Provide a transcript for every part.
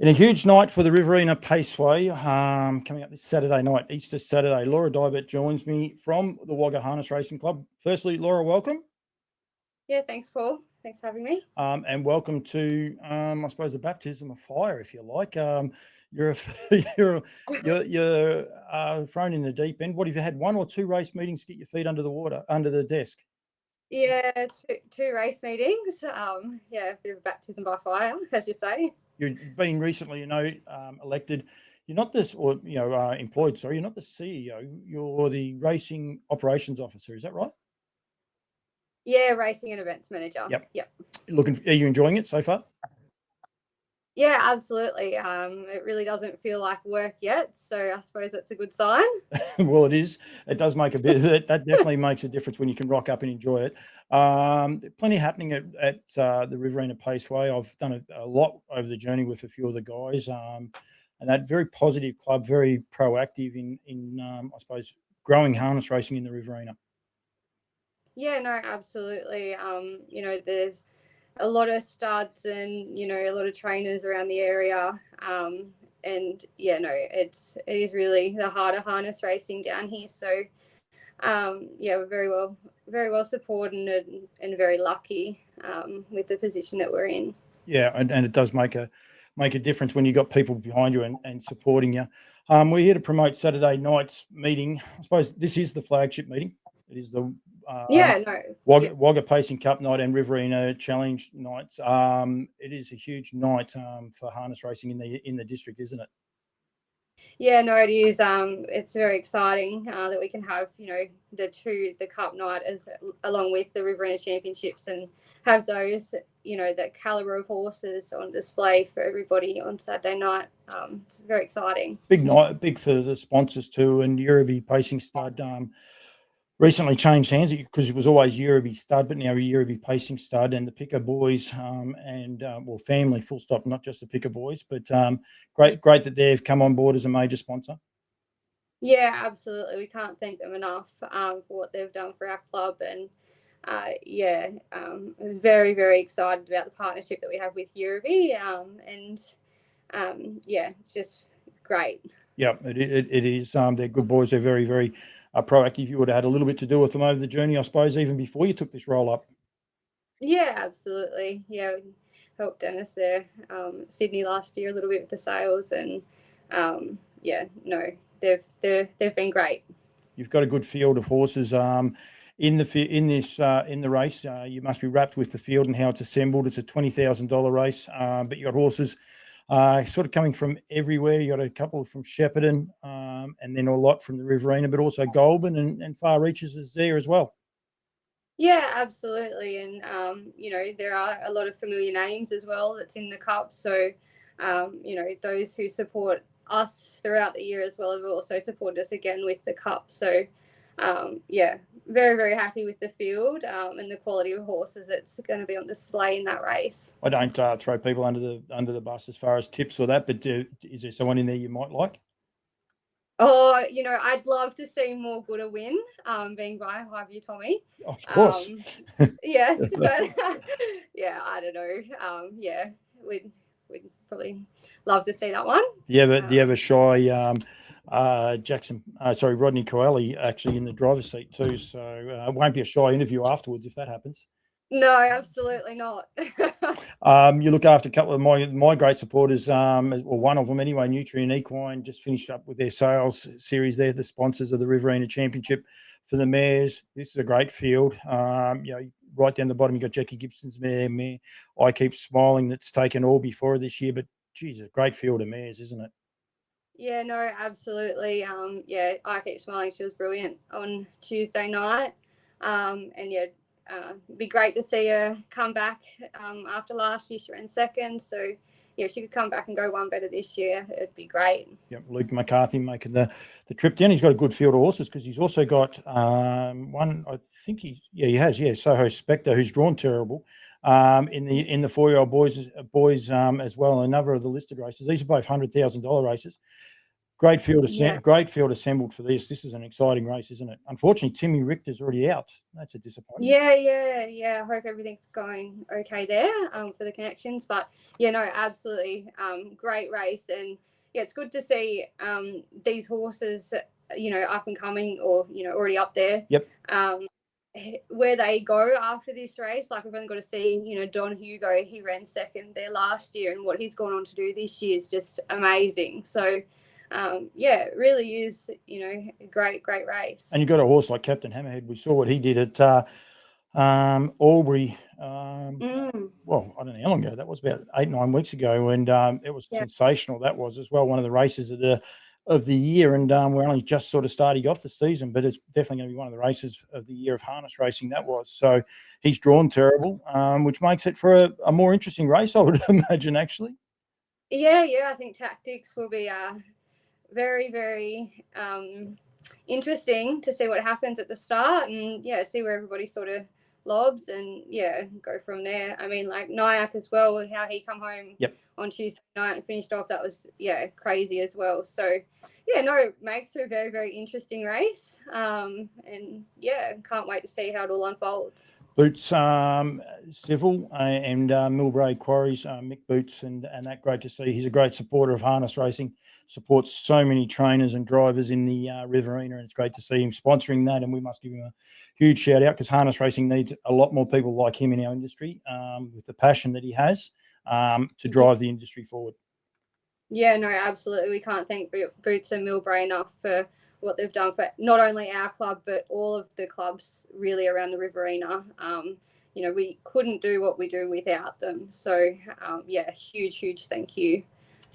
In a huge night for the Riverina Paceway, coming up this Saturday night, Easter Saturday, Laura Diebert joins me from the Wagga Harness Racing Club. Firstly, Laura, welcome. Yeah, thanks, Paul. Thanks for having me. And welcome to, I suppose, the baptism of fire, if you like. You're thrown in the deep end. What have you had? One or two race meetings to get your feet under the water, under the desk? Yeah, two race meetings. Yeah, a bit of a baptism by fire, as you say. You've been recently, elected. You're not this, or employed. Sorry, you're not the CEO. You're the racing operations officer. Is that right? Yeah, racing and events manager. Yep. Yep. Are you enjoying it so far? Yeah, absolutely. It really doesn't feel like work yet, so I suppose that's a good sign. Well, it is. It does make a bit. That definitely makes a difference when you can rock up and enjoy it. Plenty happening at the Riverina Paceway. I've done a lot over the journey with a few of the guys, and that very positive club, very proactive in I suppose growing harness racing in the Riverina. Yeah, no, absolutely. There's a lot of studs and a lot of trainers around the area. And yeah, no, it is really the heart of harness racing down here. So yeah, we're very well supported and very lucky with the position that we're in. Yeah, and it does make a difference when you've got people behind you and supporting you. We're here to promote Saturday night's meeting. I suppose this is the flagship meeting. It is the Wagga Pacing Cup night and Riverina Challenge nights. It is a huge night for harness racing in the district, isn't it? Yeah, no, it is. It's very exciting that we can have the cup night as along with the Riverina Championships and have those that caliber of horses on display for everybody on Saturday night. It's very exciting. Big night, big for the sponsors too, and Euroby Pacing Stud. Recently changed hands because it was always Euroby Stud, but now Euroby Pacing Stud and the Picker Boys and family, full stop, not just the Picker Boys, but great that they've come on board as a major sponsor. Yeah, absolutely. We can't thank them enough for what they've done for our club, and very, very excited about the partnership that we have with Euroby, it's just great. Yeah, it is. They're good boys. They're very, very proactive. You would have had a little bit to do with them over the journey, I suppose, even before you took this role up. Yeah, absolutely. Yeah, we helped Dennis there, Sydney last year a little bit with the sales, and they've been great. You've got a good field of horses. In the race, you must be wrapped with the field and how it's assembled. It's a $20,000 race, but you got horses sort of coming from everywhere. You got a couple from Shepparton, and then a lot from the Riverina, but also Goulburn and Far Reaches is there as well. Yeah, absolutely, and there are a lot of familiar names as well that's in the cup. So those who support us throughout the year as well have also supported us again with the cup. So very, very happy with the field and the quality of horses that's going to be on display in that race. I don't throw people under the bus as far as tips or that, but is there someone in there you might like? Oh, I'd love to see more Gooda win, being by Highview Tommy. Of course. Yes, but I don't know. We'd probably love to see that one. Do you have a shy Rodney Coeli actually in the driver's seat too? So it won't be a shy interview afterwards if that happens. No, absolutely not. You look after a couple of my great supporters, one of them anyway, Nutrient Equine, just finished up with their sales series. They're the sponsors of the Riverina Championship for the mares. This is a great field. Right down the bottom, you got Jackie Gibson's mare. I Keep Smiling, that's taken all before this year, but geez, a great field of mares, isn't it? Yeah, no, absolutely. I Keep Smiling, she was brilliant on Tuesday night. It'd be great to see her come back after last year. She ran second, so if she could come back and go one better this year, it'd be great. Yep, Luke McCarthy making the trip down. He's got a good field of horses because he's also got one. I think he has Soho Spectre, who's drawn terrible in the 4-year-old boys as well. Another of the listed races. These are both $100,000 races. Great field, Yeah. great field assembled for this. This is an exciting race, isn't it? Unfortunately, Timmy Richter's already out. That's a disappointment. Yeah. I hope everything's going okay there for the connections. But yeah, no, absolutely great race, and yeah, it's good to see these horses, up and coming, or already up there. Yep. Where they go after this race, like we've only got to see, Don Hugo, he ran second there last year, and what he's gone on to do this year is just amazing. So yeah, it really is, a great race. And you got a horse like Captain Hammerhead. We saw what he did at Albury. Well, I don't know how long ago. That was about 8-9 weeks ago, and it was sensational. That was as well one of the races of the year, and we're only just sort of starting off the season, but it's definitely going to be one of the races of the year of harness racing. That was so. He's drawn terrible, which makes it for a more interesting race, I would imagine. Actually, yeah. I think tactics will be very, very interesting to see what happens at the start, and see where everybody sort of lobs, and go from there. I mean, like Nyack as well, how he come home on Tuesday night and finished off, that was crazy as well. So it makes for a very, very interesting race, and can't wait to see how it all unfolds. Boots Civil and Millbrae Quarries, Mick Boots, and that, great to see. He's a great supporter of harness racing, supports so many trainers and drivers in the Riverina, and it's great to see him sponsoring that, and we must give him a huge shout out, because harness racing needs a lot more people like him in our industry, with the passion that he has to drive the industry forward. Yeah, no, absolutely. We can't thank Boots and Millbrae enough for what they've done for not only our club, but all of the clubs really around the Riverina. We couldn't do what we do without them. So, huge thank you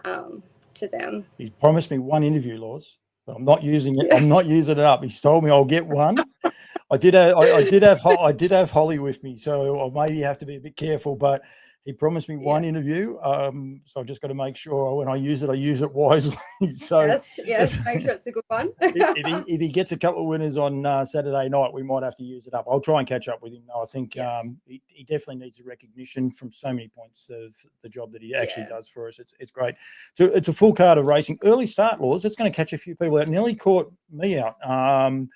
to them. He's promised me one interview, Laws, but I'm not using it. I'm not using it up. He's told me I'll get one. I did have Holly with me, so I maybe have to be a bit careful, but he promised me one interview. So I've just got to make sure when I use it wisely. So yes, make sure it's a good one. if he gets a couple of winners on Saturday night, we might have to use it up. I'll try and catch up with him, though. I think he definitely needs a recognition from so many points of the job that he actually does for us. It's great. So it's a full card of racing. Early start, Laws. It's going to catch a few people out. Nearly caught me out. I'm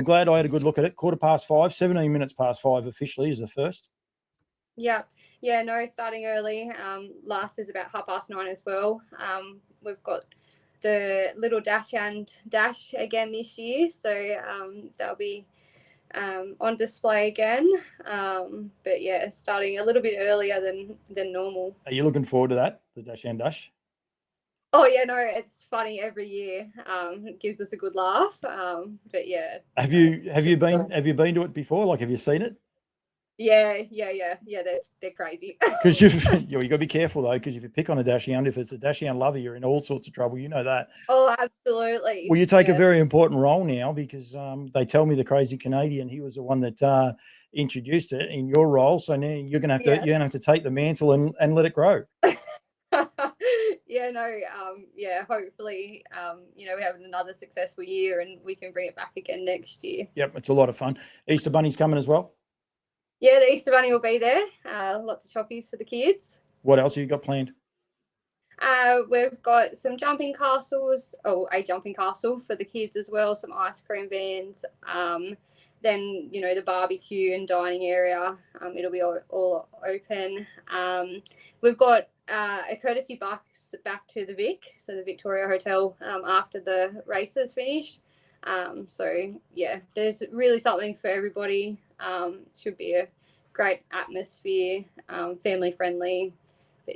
glad I had a good look at it. 5:15, 17 minutes past 5 officially is the first. No, starting early. Last is about 9:30 as well. We've got the little dash again this year, so they'll be on display again. But starting a little bit earlier than normal. Are you looking forward to that, the dash? Oh yeah, no, it's funny every year. It gives us a good laugh. But have you been to it before? Like, have you seen it? Yeah. They're crazy. Because you got to be careful though, because if you pick on a dashhound, if it's a dashhound lover, you're in all sorts of trouble. You know that. Oh, absolutely. Well, you take a very important role now, because they tell me the crazy Canadian, he was the one that introduced it in your role. So now you're gonna have to take the mantle and let it grow. Hopefully, we have another successful year and we can bring it back again next year. Yep, it's a lot of fun. Easter Bunny's coming as well. Yeah, the Easter Bunny will be there. Lots of chockies for the kids. What else have you got planned? We've got some jumping castles, a jumping castle for the kids as well, some ice cream vans, then, the barbecue and dining area, it'll be all open. We've got a courtesy bus back to the Vic, so the Victoria Hotel, after the races finished. There's really something for everybody. Should be a great atmosphere, family friendly, but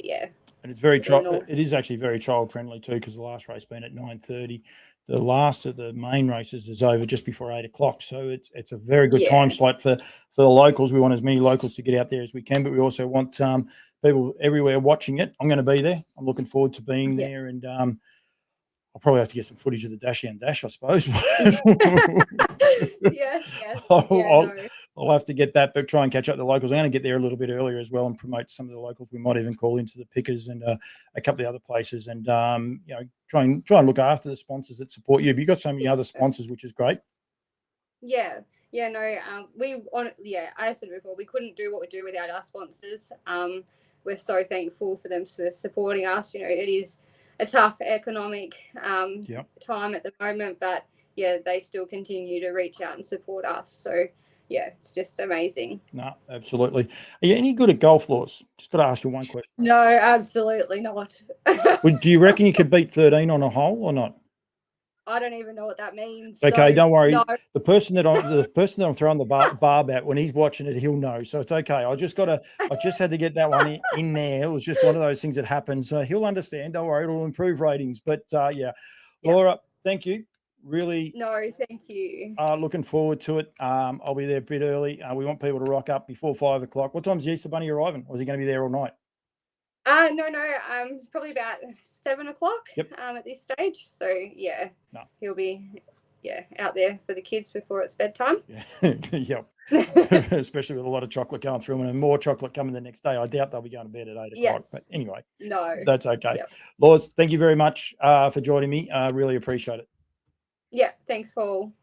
and it's very it is actually very child friendly too, because the last race being at 9:30, the last of the main races is over just before 8 o'clock. So it's a very good time slot for the locals. We want as many locals to get out there as we can, but we also want people everywhere watching it. I'm going to be there. I'm looking forward to being there, and I'll probably have to get some footage of the dash, I suppose. Yes. I'll have to get that, but try and catch up the locals. I'm going to get there a little bit earlier as well and promote some of the locals. We might even call into the Pickers and a couple of the other places, and try and look after the sponsors that support you. But you've got so many other sponsors, which is great. I said before, we couldn't do what we do without our sponsors. We're so thankful for them for supporting us. It is a tough economic Yep. time at the moment, but yeah, they still continue to reach out and support us. So yeah, it's just amazing. No, absolutely. Are you any good at golf, Laws? Just got to ask you one question. No, absolutely not. Do you reckon you could beat 13 on a hole or not? I don't even know what that means. Okay, So, don't worry. no. The person that I'm throwing the barb at, when he's watching it, he'll know. So it's okay. I just had to get that one in there. It was just one of those things that happens. So he'll understand. Don't worry, it'll improve ratings. But yeah, Laura, thank you. Really. No, thank you. Looking forward to it. I'll be there a bit early. We want people to rock up before 5 o'clock. What time's the Easter Bunny arriving? Or is he going to be there all night? No, probably about 7 o'clock. Yep. At this stage. So yeah, no. He'll be out there for the kids before it's bedtime. Yeah, yep. Especially with a lot of chocolate going through and more chocolate coming the next day. I doubt they'll be going to bed at 8 o'clock. Yes. But anyway, no, that's okay. Yep. Laws, thank you very much for joining me. I really appreciate it. Yeah, thanks, Paul.